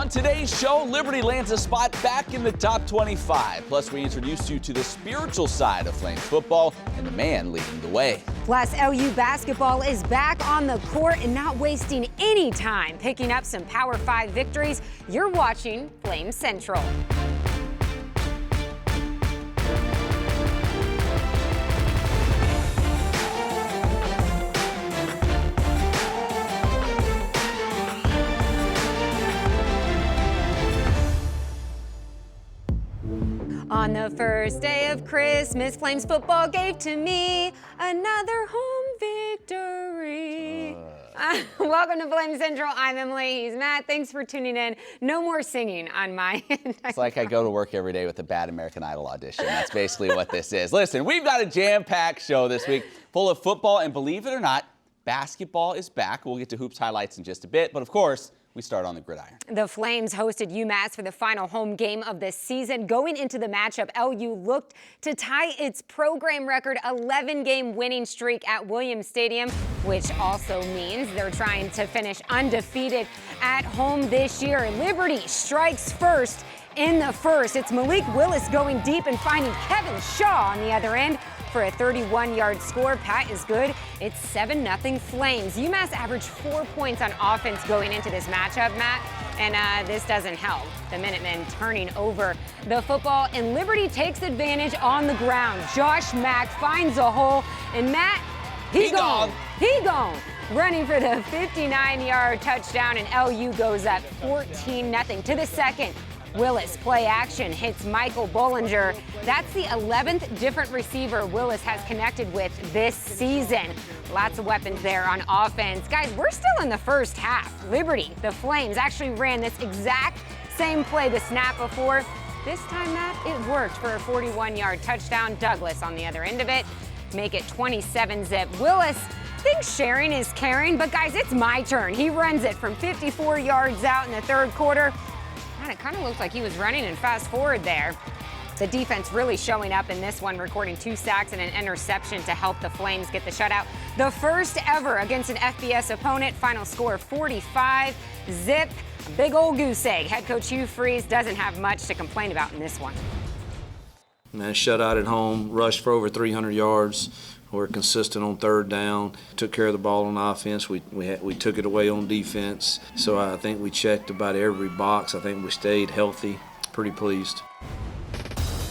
On today's show, Liberty lands a spot back in the top 25. Plus, we introduce you to the spiritual side of Flames football and the man leading the way. Plus, LU basketball is back on the court and not wasting any time picking up some Power 5 victories. You're watching Flames Central. On the first day of Christmas, Flames football gave to me another home victory. Welcome to Flames Central. I'm Emily. He's Matt. Thanks for tuning in. No more singing on my end. It's like I go to work every day with a bad American Idol audition. That's basically what this is. Listen, we've got a jam-packed show this week full of football, and believe it or not, basketball is back. We'll get to hoops highlights in just a bit, but of course, we start on the gridiron. The Flames hosted UMass for the final home game of the season. Going into the matchup, LU looked to tie its program record 11-game winning streak at Williams Stadium, which also means they're trying to finish undefeated at home this year. Liberty strikes first in the first. It's Malik Willis going deep and finding Kevin Shaw on the other end for a 31-yard score. Pat is good. It's 7-0 Flames. UMass averaged 4 points on offense going into this matchup, Matt, and this doesn't help. The Minutemen turning over the football, and Liberty takes advantage on the ground. Josh Mack finds a hole, and Matt, he gone. Running for the 59-yard touchdown, and LU goes up 14-0 to the second. Willis play action hits Michael Bollinger. That's the 11th different receiver Willis has connected with this season. Lots of weapons there on offense. Guys, we're still in the first half. Liberty, the Flames, actually ran this exact same play the snap before. This time, Matt, it worked for a 41-yard touchdown. Douglas on the other end of it. Make it 27-zip. Willis thinks sharing is caring, but guys, it's my turn. He runs it from 54 yards out in the third quarter. And it kind of looks like he was running and fast forward there. The defense really showing up in this one, recording 2 sacks and an interception to help the Flames get the shutout. The first ever against an FBS opponent. Final score 45-zip. A big old goose egg. Head coach Hugh Freeze doesn't have much to complain about in this one. Man, shutout at home, rushed for over 300 yards. We're consistent on third down, took care of the ball on offense. We took it away on defense. So I think we checked about every box. I think we stayed healthy. Pretty pleased.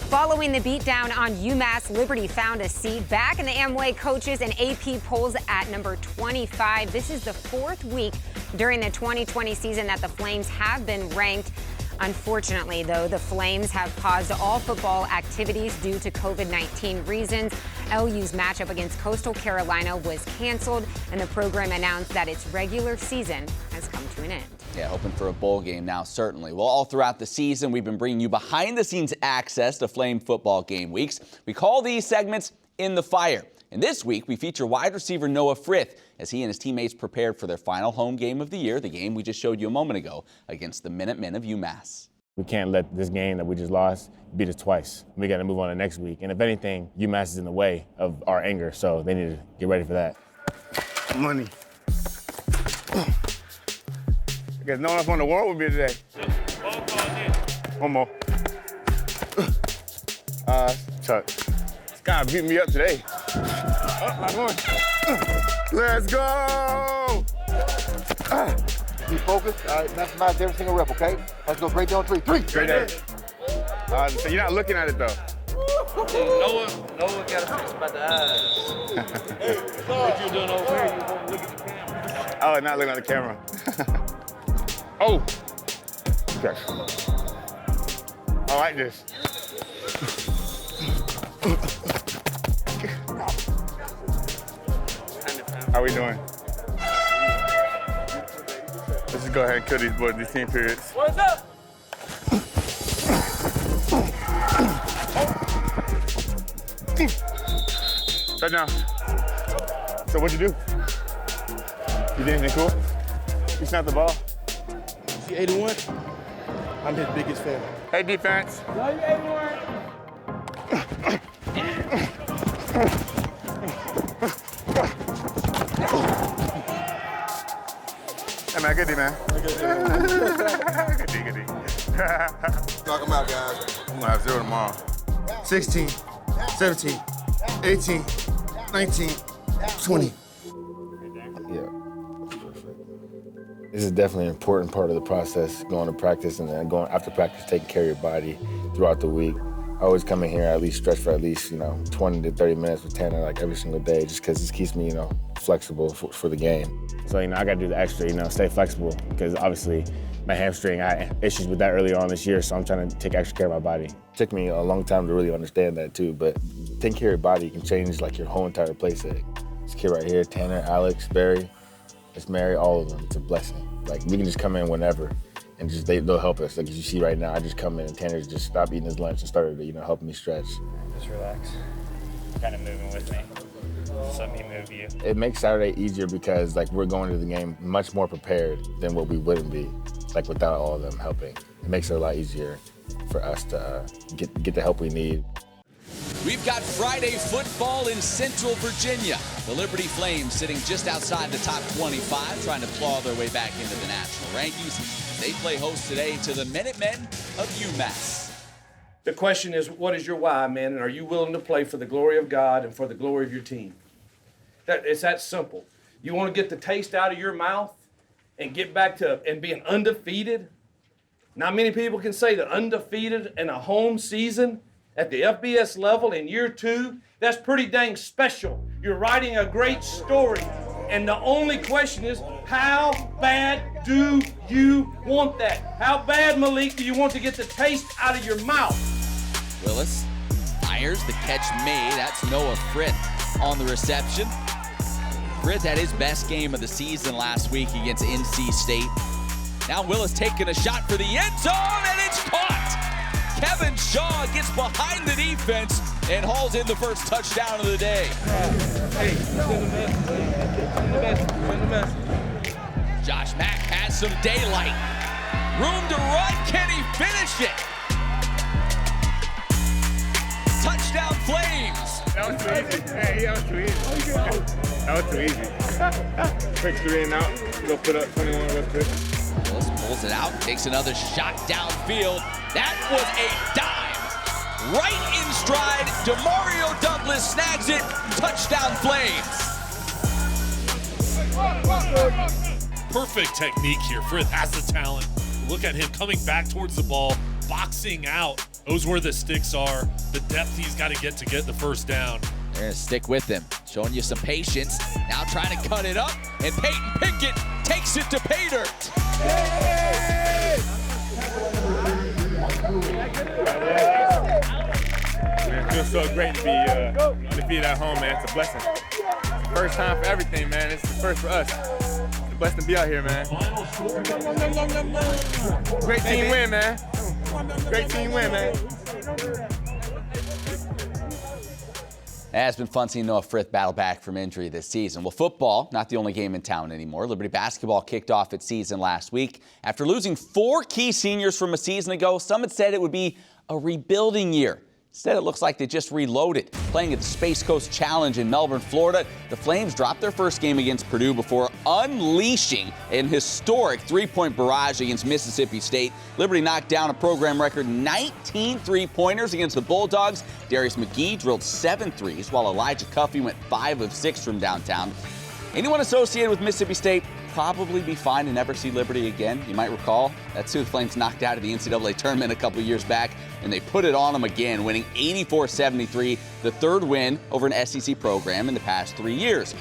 Following the beatdown on UMass, Liberty found a seat back in the Amway coaches and AP polls at number 25. This is the 4th week during the 2020 season that the Flames have been ranked. Unfortunately, though, the Flames have paused all football activities due to COVID-19 reasons. LU's matchup against Coastal Carolina was canceled, and the program announced that its regular season has come to an end. Yeah, hoping for a bowl game now, certainly. Well, all throughout the season, we've been bringing you behind-the-scenes access to Flame football game weeks. We call these segments In the Fire. And this week, we feature wide receiver Noah Frith as he and his teammates prepared for their final home game of the year, the game we just showed you a moment ago, against the Minutemen of UMass. We can't let this game that we just lost beat us twice. We got to move on to next week. And if anything, UMass is in the way of our anger, so they need to get ready for that. Money. I guess no one else on the world with me today. One more. Chuck. This guy beat me up today. Let's go! Be focused. All right, maximize every single rep, okay? Let's go great day on 3. 3. Great day. So you're not looking at it, though. Noah got to fix about the eyes. What you doing over here? You won't look at the camera. Oh, not looking at the camera. Oh. Okay. I like this. How we doing? Let's just go ahead and kill these boys, these team periods. What's up? Touchdown. So what'd you do? You did anything cool? You snapped the ball? See 81? I'm his biggest fan. Hey, defense. Love you, 81. Hey, man, good D, man. Good D, good D. Knock them out, guys. I'm gonna have 0 tomorrow. 16, 17, 18, 19, 20. Yeah. This is definitely an important part of the process, going to practice and then going after practice, taking care of your body throughout the week. I always come in here, at least stretch for at least, 20 to 30 minutes with Tanner, like every single day, just because this keeps me, flexible for the game. So, I got to do the extra, stay flexible, because obviously my hamstring, I had issues with that earlier on this year, so I'm trying to take extra care of my body. It took me a long time to really understand that too, but taking care of your body can change like your whole entire play set. This kid right here, Tanner, Alex, Barry, Miss Mary, all of them, it's a blessing. Like, we can just come in whenever and just they'll help us. Like, as you see right now, I just come in and Tanner's just stopped eating his lunch and started, helping me stretch. Just relax. Kind of moving with me. Just let me move you. It makes Saturday easier because, we're going to the game much more prepared than what we wouldn't be, without all of them helping. It makes it a lot easier for us to get the help we need. We've got Friday football in Central Virginia. The Liberty Flames sitting just outside the top 25, trying to claw their way back into the national rankings. They play host today to the Minutemen of UMass. The question is, what is your why, man? And are you willing to play for the glory of God and for the glory of your team? It's that simple. You want to get the taste out of your mouth and get back to and being undefeated? Not many people can say that undefeated in a home season at the FBS level in year 2, that's pretty dang special. You're writing a great story. And the only question is, how bad do you want that? How bad, Malik, do you want to get the taste out of your mouth? Willis fires, the catch made. That's Noah Frith on the reception. Frith had his best game of the season last week against NC State. Now Willis taking a shot for the end zone, and it's caught! Kevin Shaw gets behind the defense and hauls in the first touchdown of the day. Hey, send the best. Josh Mack has some daylight. Room to run, can he finish it? Touchdown Flames! That was too easy. Hey, that was too easy. That was too easy. Quick 3 and out. Go put up 21 real quick. Willis pulls it out, takes another shot downfield. That was a dime. Right in stride, DeMario Douglas snags it. Touchdown Flames. Perfect technique here. Frith has the talent. Look at him coming back towards the ball, boxing out. Knows where the sticks are, the depth he's got to get the first down. They're going to stick with him, showing you some patience. Now trying to cut it up, and Peyton Pickett takes it to pay dirt. Man, it feels so great to be undefeated at home, man. It's a blessing. It's the first time for everything, man. It's the first for us. It's a blessing to be out here, man. Great team win, man. Great team win, man. It has been fun seeing Noah Frith battle back from injury this season. Well, football, not the only game in town anymore. Liberty basketball kicked off its season last week. After losing 4 key seniors from a season ago, some had said it would be a rebuilding year. Instead, it looks like they just reloaded. Playing at the Space Coast Challenge in Melbourne, Florida, the Flames dropped their first game against Purdue before unleashing an historic 3-point barrage against Mississippi State. Liberty knocked down a program record 19 three-pointers against the Bulldogs. Darius McGee drilled 7 threes, while Elijah Cuffey went 5 of 6 from downtown. Anyone associated with Mississippi State probably be fine to never see Liberty again. You might recall that's who the Flames knocked out of the NCAA tournament a couple years back, and they put it on them again, winning 84-73, the 3rd win over an SEC program in the past 3 years.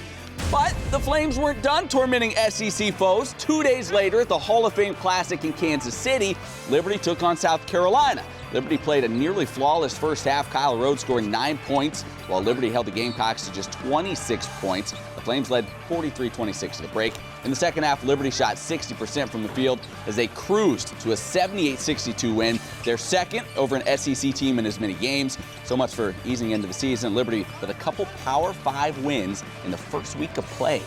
But the Flames weren't done tormenting SEC foes. 2 days later at the Hall of Fame Classic in Kansas City, Liberty took on South Carolina. Liberty played a nearly flawless first half, Kyle Rhodes scoring 9 points, while Liberty held the Gamecocks to just 26 points. The Flames led 43-26 at the break. In the second half, Liberty shot 60% from the field as they cruised to a 78-62 win, their second over an SEC team in as many games. So much for easing into the season. Liberty with a couple Power 5 wins in the first week of play.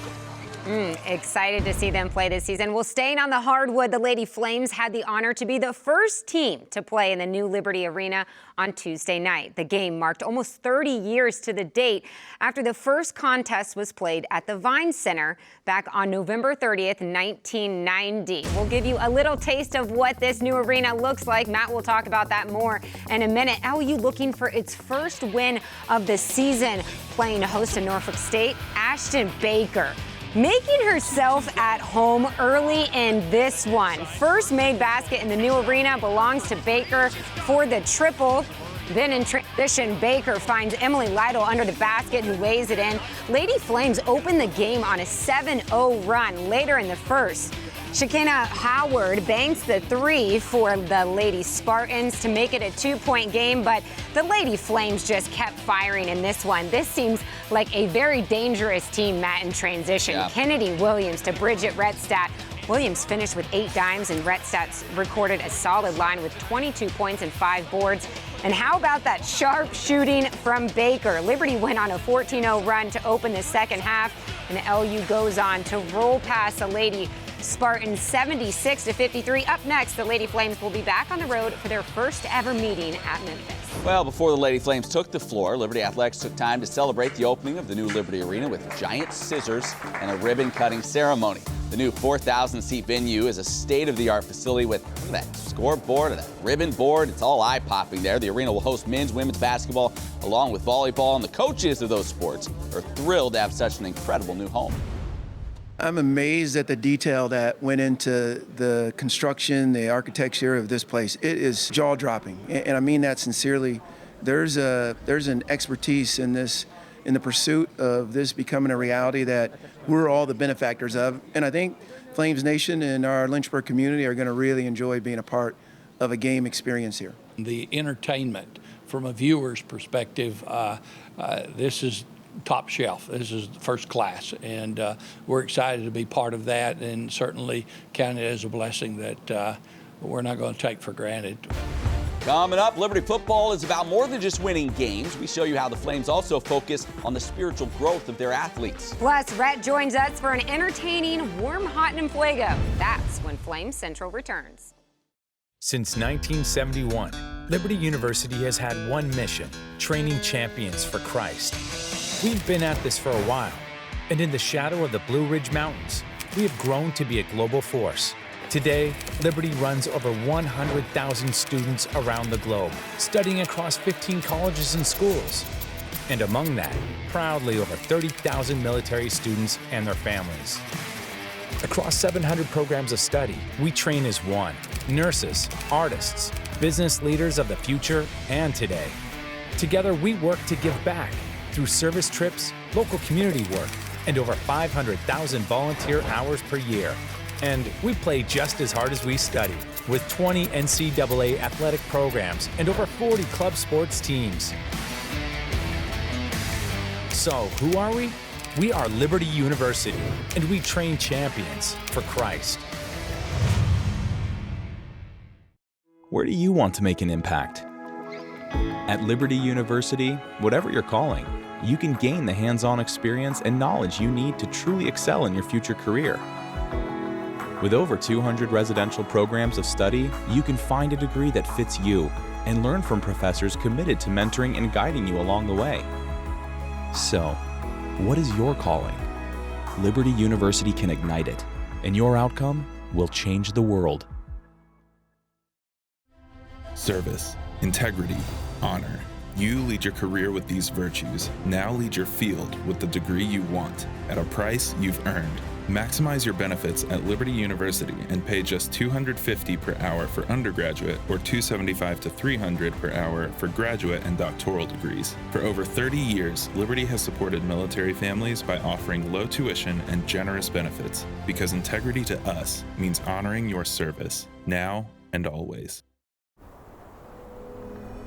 Excited to see them play this season. Well, staying on the hardwood, the Lady Flames had the honor to be the first team to play in the new Liberty Arena on Tuesday night. The game marked almost 30 years to the date after the first contest was played at the Vine Center back on November 30th, 1990. We'll give you a little taste of what this new arena looks like. Matt will talk about that more in a minute. LU looking for its first win of the season, playing host to Norfolk State. Ashton Baker making herself at home early in this one. First made basket in the new arena belongs to Baker for the triple. Then in transition, Baker finds Emily Lytle under the basket, who lays it in. Lady Flames open the game on a 7-0 run later in the first. Shekinah Howard banks the three for the Lady Spartans to make it a 2-point game, but the Lady Flames just kept firing in this one. This seems like a very dangerous team, Matt, in transition. Yeah. Kennedy Williams to Bridget Redstadt. Williams finished with 8 dimes, and Redstadt recorded a solid line with 22 points and 5 boards. And how about that sharp shooting from Baker? Liberty went on a 14-0 run to open the second half, and LU goes on to roll past the Lady Spartans 76-53. Up next, the Lady Flames will be back on the road for their first ever meeting at Memphis. Well, before the Lady Flames took the floor, Liberty Athletics took time to celebrate the opening of the new Liberty Arena with giant scissors and a ribbon-cutting ceremony. The new 4,000-seat venue is a state-of-the-art facility with, look at that scoreboard and that ribbon board. It's all eye-popping there. The arena will host men's, women's basketball along with volleyball, and the coaches of those sports are thrilled to have such an incredible new home. I'm amazed at the detail that went into the construction, the architecture of this place. It is jaw-dropping, and I mean that sincerely. There's an expertise in this, in the pursuit of this becoming a reality that we're all the benefactors of. And I think Flames Nation and our Lynchburg community are going to really enjoy being a part of a game experience here. The entertainment from a viewer's perspective, this is top shelf. This is first class, and we're excited to be part of that, and certainly count it as a blessing that we're not going to take for granted. Coming up, Liberty football is about more than just winning games. We show you how the Flames also focus on the spiritual growth of their athletes. Plus, Rhett joins us for an entertaining Warm, Hot, and Fuego. That's when Flames Central returns. Since 1971, Liberty University has had one mission: training champions for Christ. We've been at this for a while, and in the shadow of the Blue Ridge Mountains, we have grown to be a global force. Today, Liberty runs over 100,000 students around the globe, studying across 15 colleges and schools. And among that, proudly over 30,000 military students and their families. Across 700 programs of study, we train as one: nurses, artists, business leaders of the future and today. Together, we work to give back through service trips, local community work, and over 500,000 volunteer hours per year. And we play just as hard as we study, with 20 NCAA athletic programs and over 40 club sports teams. So, who are we? We are Liberty University, and we train champions for Christ. Where do you want to make an impact? At Liberty University, whatever your calling, you can gain the hands-on experience and knowledge you need to truly excel in your future career. With over 200 residential programs of study, you can find a degree that fits you and learn from professors committed to mentoring and guiding you along the way. So, what is your calling? Liberty University can ignite it, and your outcome will change the world. Service, integrity, honor. You lead your career with these virtues. Now lead your field with the degree you want at a price you've earned. Maximize your benefits at Liberty University and pay just $250 per hour for undergraduate or $275 to $300 per hour for graduate and doctoral degrees. For over 30 years, Liberty has supported military families by offering low tuition and generous benefits, because integrity to us means honoring your service, now and always.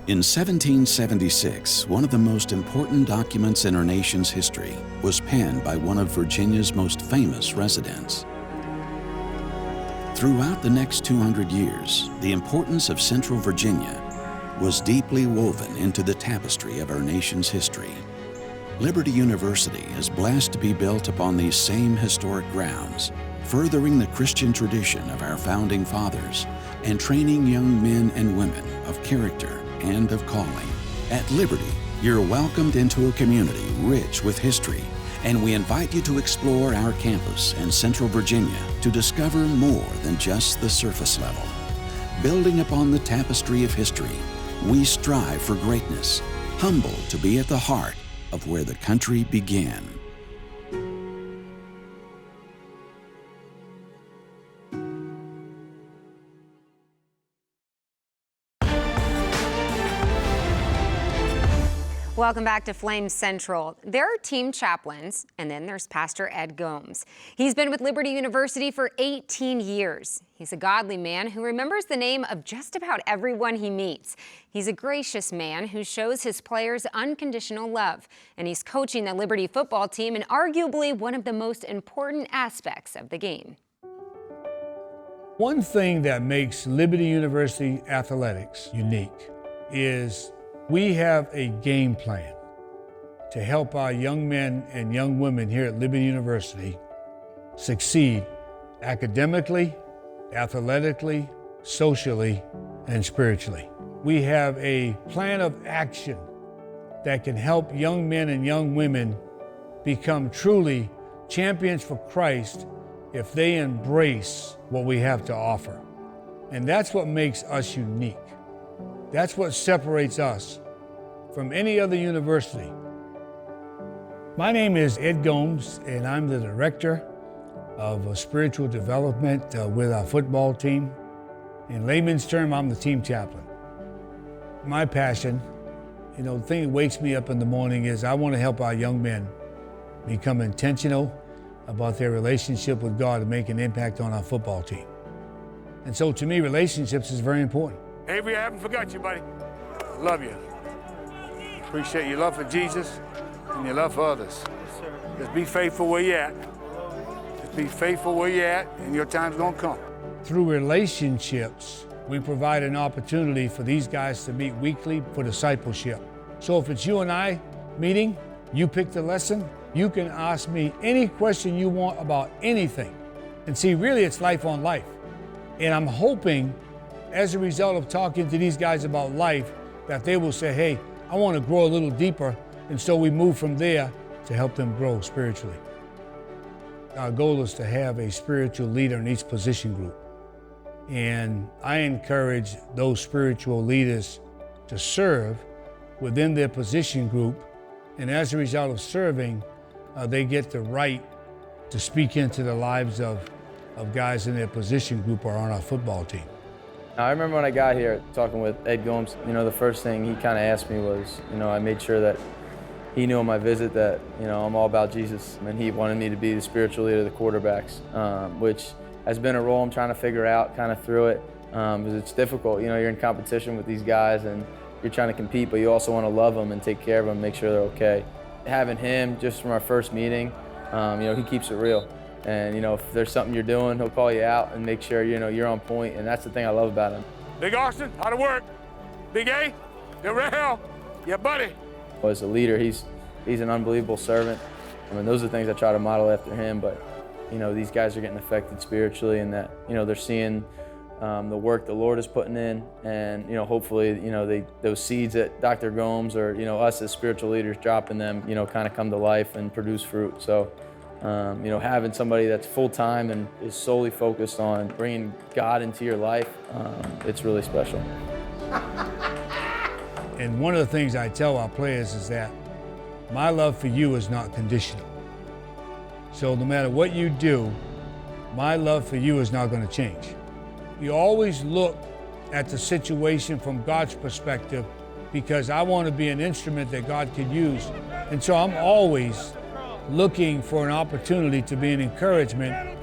In 1776, one of the most important documents in our nation's history was penned by one of Virginia's most famous residents. Throughout the next 200 years, the importance of Central Virginia was deeply woven into the tapestry of our nation's history. Liberty University is blessed to be built upon these same historic grounds, furthering the Christian tradition of our founding fathers and training young men and women of character and of calling. At Liberty, you're welcomed into a community rich with history, and we invite you to explore our campus in Central Virginia to discover more than just the surface level. Building upon the tapestry of history, we strive for greatness, humble to be at the heart of where the country began. Welcome back to Flame Central. There are team chaplains, and then there's Pastor Ed Gomes. He's been with Liberty University for 18 years. He's a godly man who remembers the name of just about everyone he meets. He's a gracious man who shows his players unconditional love, and he's coaching the Liberty football team in arguably one of the most important aspects of the game. One thing that makes Liberty University athletics unique is we have a game plan to help our young men and young women here at Liberty University succeed academically, athletically, socially, and spiritually. We have a plan of action that can help young men and young women become truly champions for Christ if they embrace what we have to offer. And that's what makes us unique. That's what separates us from any other university. My name is Ed Gomes, and I'm the director of spiritual development with our football team. In layman's term, I'm the team chaplain. My passion, the thing that wakes me up in the morning is I want to help our young men become intentional about their relationship with God and make an impact on our football team. And so to me, relationships is very important. Avery, I haven't forgot you, buddy. Love you. Appreciate your love for Jesus and your love for others. Just be faithful where you're at. Just be faithful where you're at, and your time's gonna come. Through relationships, we provide an opportunity for these guys to meet weekly for discipleship. So if it's you and I meeting, you pick the lesson, you can ask me any question you want about anything. And see, really it's life on life. And I'm hoping, as a result of talking to these guys about life, that they will say, hey, I want to grow a little deeper, and so we move from there to help them grow spiritually. Our goal is to have a spiritual leader in each position group. And I encourage those spiritual leaders to serve within their position group, and as a result of serving, they get the right to speak into the lives of guys in their position group or on our football team. I remember when I got here talking with Ed Gomes, the first thing he kind of asked me was, I made sure that he knew on my visit that, I'm all about Jesus, and he wanted me to be the spiritual leader of the quarterbacks, which has been a role I'm trying to figure out kind of through it, because it's difficult. You're in competition with these guys and you're trying to compete, but you also want to love them and take care of them, make sure they're okay. Having him just from our first meeting, he keeps it real. And, if there's something you're doing, he'll call you out and make sure, you're on point, and that's the thing I love about him. Big Austin, how to work? Big A, the rail, yeah, buddy. As a leader, he's an unbelievable servant. Those are the things I try to model after him, but, these guys are getting affected spiritually, and that, they're seeing the work the Lord is putting in, and, hopefully, those seeds that Dr. Gomes or, us as spiritual leaders dropping them, kind of come to life and produce fruit. So, having somebody that's full-time and is solely focused on bringing God into your life, it's really special. And one of the things I tell our players is that my love for you is not conditional. So no matter what you do, my love for you is not going to change. You always look at the situation from God's perspective, because I want to be an instrument that God could use. And so I'm always looking for an opportunity to be an encouragement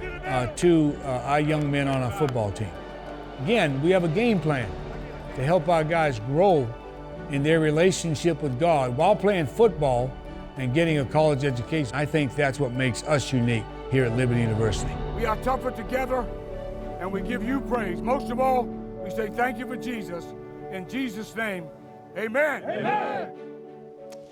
to our young men on our football team. Again, we have a game plan to help our guys grow in their relationship with God while playing football and getting a college education. I think that's what makes us unique here at Liberty University. We are tougher together, and we give you praise. Most of all, we say thank you for Jesus. In Jesus' name, amen. Amen.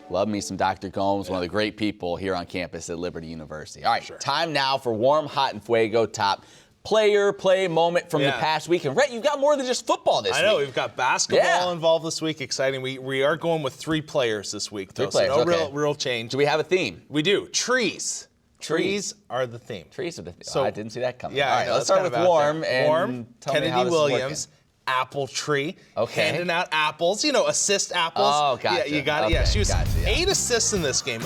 Love me some Dr. Gomes, one of the great people here on campus at Liberty University. All right, time now for Warm, Hot, and Fuego top play moment from the past week. And Rhett, you've got more than just football this week. I know, we've got basketball involved this week. Exciting. We are going with 3 players this week, though. 3 players, so no real change. Do we have a theme? We do. Trees. Trees are the theme. Trees are the theme. So I didn't see that coming. Yeah, all right, let's start with Warm. Warm, tell me how Kennedy this Williams. is working. Apple tree, handing out apples, assist apples. Oh, gotcha. Yeah, you got it. Okay, Yeah, she was gotcha, 8 assists in this game.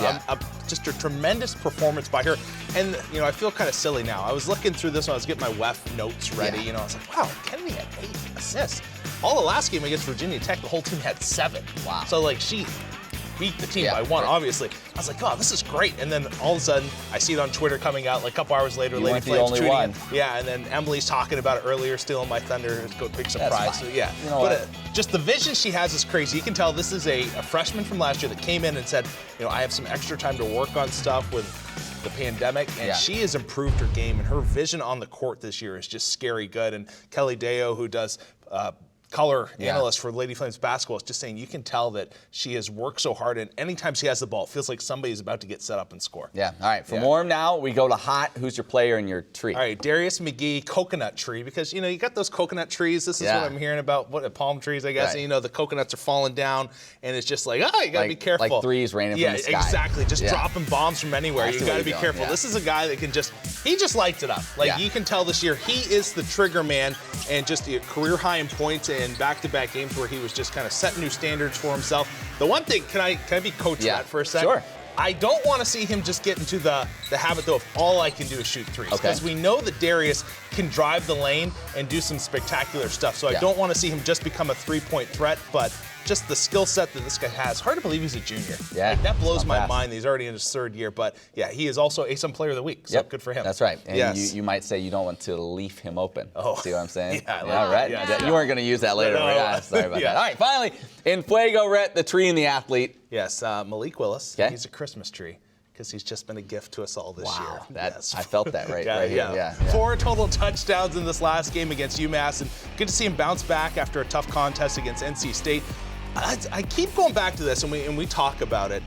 Just a tremendous performance by her. And, I feel kind of silly now. I was looking through this when I was getting my WEF notes ready. I was like, wow, Kennedy had 8 assists. All the last game against Virginia Tech, the whole team had 7. Wow. So, she beat the team by 1, obviously. I was like, oh, this is great. And then all of a sudden, I see it on Twitter coming out, a couple hours later, Lady Flames tweeting it. Yeah, and then Emily's talking about it earlier, stealing my thunder. It's a big surprise. So, yeah. Just the vision she has is crazy. You can tell this is a freshman from last year that came in and said, I have some extra time to work on stuff with the pandemic, and she has improved her game, and her vision on the court this year is just scary good. And Kelly Deo, who does color analyst for Lady Flames basketball, is just saying you can tell that she has worked so hard, and anytime she has the ball, it feels like somebody's about to get set up and score. Yeah. All right. From Warm now, we go to Hot. Who's your player and your tree? All right, Darius McGee, coconut tree, because you got those coconut trees. This is what I'm hearing about. Palm trees, I guess. Right. And, the coconuts are falling down, and it's just like, you got to be careful. Like threes raining from the sky. Yeah, exactly. Just dropping bombs from anywhere. You got to be careful. This is a guy that can he just lights it up. You can tell this year he is the trigger man, and just a career high in points and back-to-back games where he was just kind of setting new standards for himself. The one thing, can I be coach that for a second? Sure. I don't want to see him just get into the habit, though, of all I can do is shoot threes. Because we know that Darius can drive the lane and do some spectacular stuff. So I don't want to see him just become a three-point threat, but just the skill set that this guy has. Hard to believe he's a junior. Yeah. That blows my mind. He's already in his 3rd year. But, he is also ASUN Player of the Week. So good for him. That's right. And you might say you don't want to leave him open. Oh. See what I'm saying? Yeah, right? Yeah. You weren't going to use that later. No. Sorry about that. All right, finally, in Fuego, Rhett, the tree and the athlete. Yes, Malik Willis. He's a Christmas tree, because he's just been a gift to us all this year. I felt that right here. Yeah. 4 total touchdowns in this last game against UMass, and good to see him bounce back after a tough contest against NC State. I keep going back to this, and we talk about it.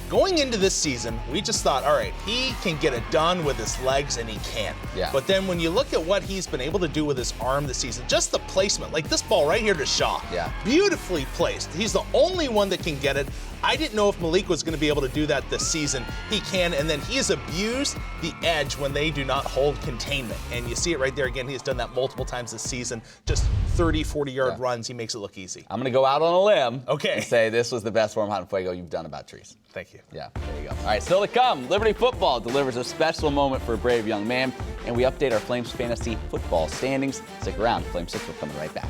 Going into this season, we just thought, all right, he can get it done with his legs, and he can. Yeah. But then when you look at what he's been able to do with his arm this season, just the placement, like this ball right here to Shaw. Yeah. Beautifully placed. He's the only one that can get it. I didn't know if Malik was going to be able to do that this season. He can, and then he has abused the edge when they do not hold containment. And you see it right there again. He has done that multiple times this season. Just 30, 40-yard runs. He makes it look easy. I'm going to go out on a limb and say this was the best Warm, Hot, and Fuego you've done about trees. Thank you. Yeah, there you go. All right, still to come, Liberty Football delivers a special moment for a brave young man, and we update our Flames fantasy football standings. Stick around. Flame 6 will coming right back.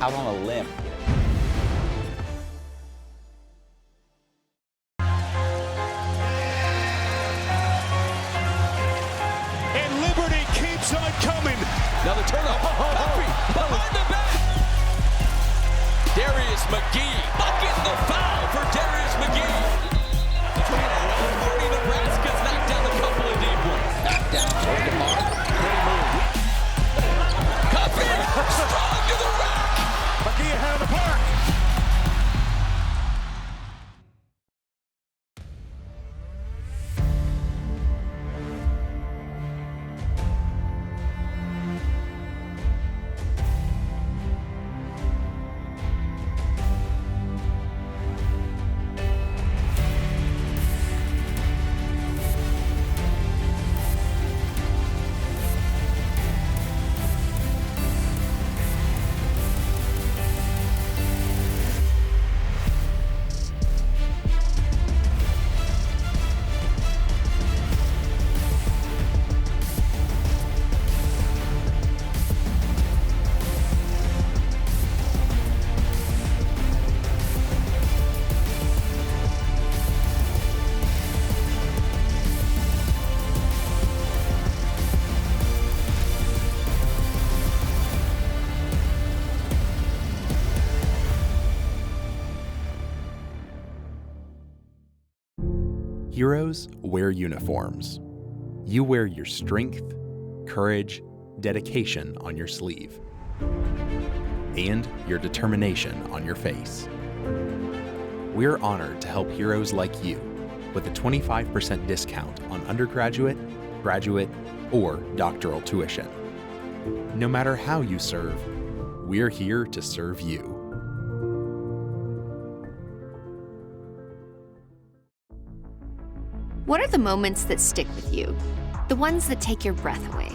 Out on a limb. On coming. Now the turnover. Behind the back. Darius McGee. Bucket the foul for Darius McGee. Nebraska's knocked down a couple of deep ones. Knocked down. Working hard. Great move. Cuffy. Strong to the rack. McGee ahead of the park. Heroes wear uniforms. You wear your strength, courage, dedication on your sleeve, and your determination on your face. We're honored to help heroes like you with a 25% discount on undergraduate, graduate, or doctoral tuition. No matter how you serve, we're here to serve you. What are the moments that stick with you? The ones that take your breath away.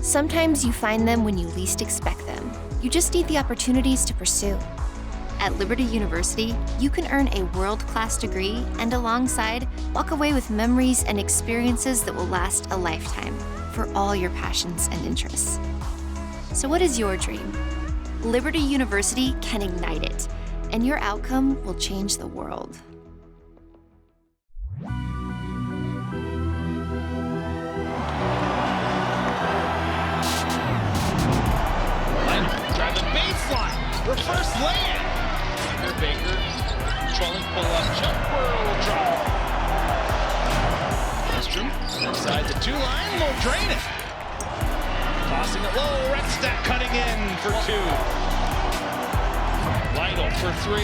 Sometimes you find them when you least expect them. You just need the opportunities to pursue. At Liberty University, you can earn a world-class degree and alongside, walk away with memories and experiences that will last a lifetime for all your passions and interests. So what is your dream? Liberty University can ignite it, and your outcome will change the world. Driving baseline, reverse lay-in. Baker, controlling pull-up jumper, will drop. Lindstrom, inside the 2-line, will drain it. Tossing it low, Redstack cutting in for 2. Lytle for 3.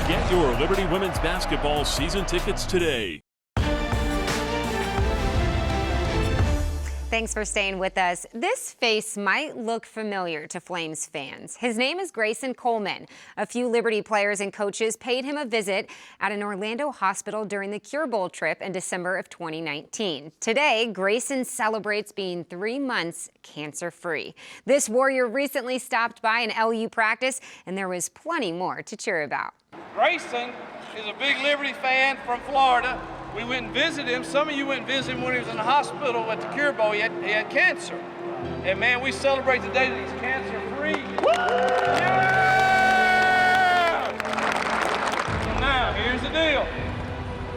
Get your Liberty Women's Basketball season tickets today. Thanks for staying with us. This face might look familiar to Flames fans. His name is Grayson Coleman. A few Liberty players and coaches paid him a visit at an Orlando hospital during the Cure Bowl trip in December of 2019. Today, Grayson celebrates being 3 months cancer-free. This Warrior recently stopped by an LU practice, and there was plenty more to cheer about. Grayson is a big Liberty fan from Florida. We went and visited him. Some of you went and visited him when he was in the hospital at the Cure Bowl. He had cancer. And man, we celebrate the day that he's cancer-free. Yeah! So now, here's the deal.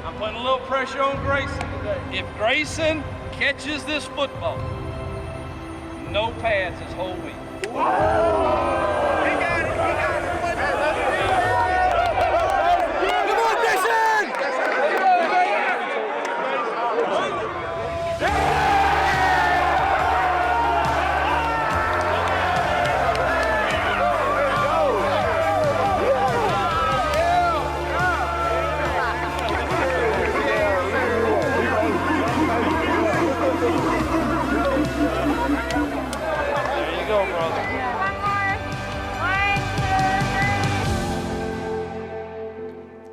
I'm putting a little pressure on Grayson today. If Grayson catches this football, no pads this whole week. He got it, he got it. Come on, Grayson!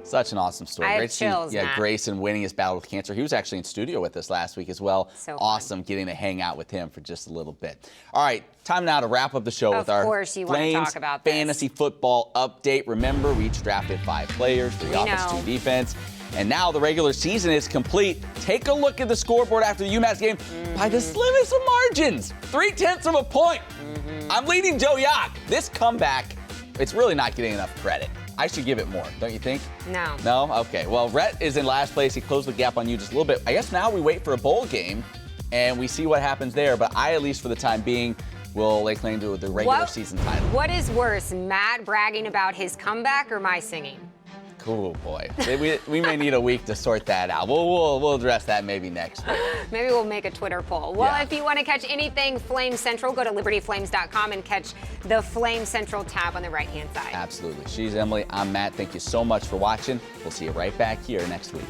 Such an awesome story. I have Great to see, chills, Matt. Grayson winning his battle with cancer. He was actually in studio with us last week as well. So fun. Awesome getting to hang out with him for just a little bit. All right, time now to wrap up the show with our course you want to Flames talk about this. fantasy football update. Remember, we each drafted 5 players, 3 offense, 2 defense. And now the regular season is complete. Take a look at the scoreboard after the UMass game by the slimmest of margins, 0.3 of a point. I'm leading Joe Yock. This comeback, it's really not getting enough credit. I should give it more, don't you think? No. No? Okay. Well, Rhett is in last place. He closed the gap on you just a little bit. I guess now we wait for a bowl game, and we see what happens there. But I, at least for the time being, will lay claim to the regular season title. What is worse, Matt bragging about his comeback or my singing? Cool, boy. We may need a week to sort that out. We'll address that maybe next week. Maybe we'll make a Twitter poll. Well, Yeah. if you want to catch anything Flame Central, go to libertyflames.com and catch the Flame Central tab on the right-hand side. Absolutely. She's Emily. I'm Matt. Thank you so much for watching. We'll see you right back here next week.